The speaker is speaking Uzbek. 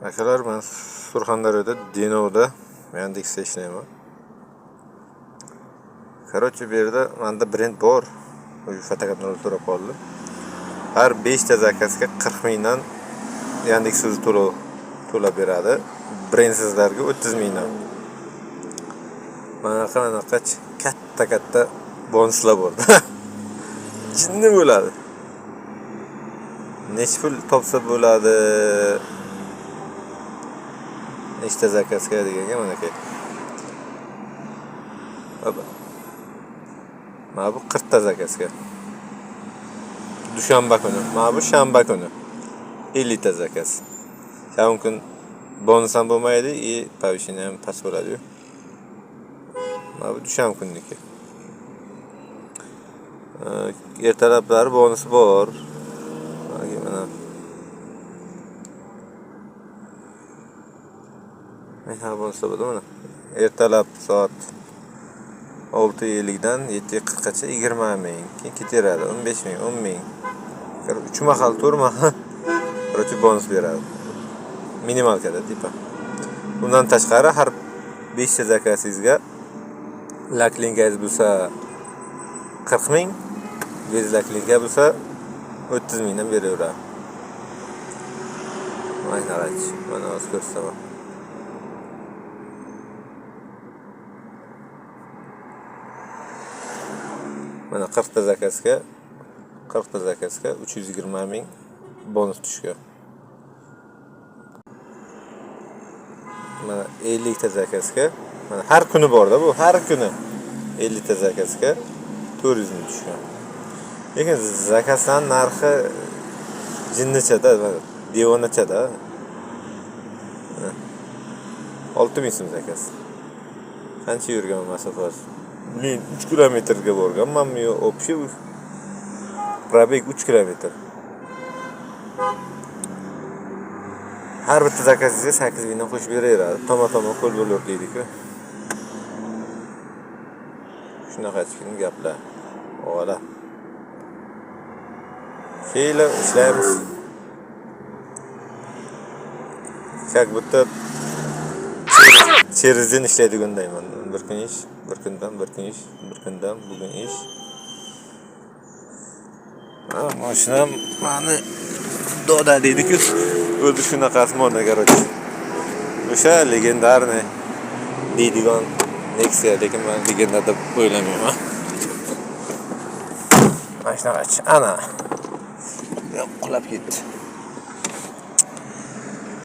Akalar, men Surxondaryoda Denovda Yandeksda ishlayman. Короче, bu yerda menda brend bor. U fotokopiyani to'lab qoldi. Har 5 ta zakazga 40 mingdan Yandeks o'zi to'lab beradi. Brendsizlarga 30 mingdan. Mana katta bonuslar bor. Jinni bo'ladi. Necha pul topsa bo'ladi? Nechta zakazga deganga mana aka. Mana bu 40 ta zakazga. Dushanba kuni, mana bu shanba kuni 50 ta zakaz. Mumkin bonus ham bo'lmaydi, повышение ham past bo'ladi-yu. Mana bu dushanba kunniki. Ertalablari bonusi bor. Mana men bonus bo'ladi mana. Ertalab soat 6:50 dan 7:40 gacha 20 ming, keyin ketaveradi 15 ming, 10 ming. 3 mahal, 4 mahal короче bonus beradi. Minimalkada tipa. Bundan tashqari har 5 ta zakazingizga laklingiz bo'lsa 40 ming, bez laklinga bo'lsa 30 mingdan beraveradi. Mana o'z ko'rsaman. Mana 40 ta zakazga 320 ming bonus tushgan. Mana 50 ta zakazga, mana har kuni borda bu, har kuni 50 ta zakazga 400 ming tushgan. Lekin zakazdan narxi jinnichada, devonachada. 6 ming so'm zakaz. Qancha yurgan masofasi? 3 kilometrga borganman, men общий pробег 3 kilometr. Har bitta zakazingizga 8 mingdan qo'shib beraveradi. Toma qo'l bo'lur deydi-ku. Shunaqa chiqin gaplar. Ola. Keyin ishlaymiz. Как будто cherizdan ishlaydigandayman. Bir kun ish, bir kundan bugun ish. Mashinam mani doda deydi-ku. O'zi shunaqasi modda, короче. O'sha legendarniy deydigan Nexia, lekin men legenda deb o'ylamayman. Mana shunaqa. Ana. Qulab ketdi.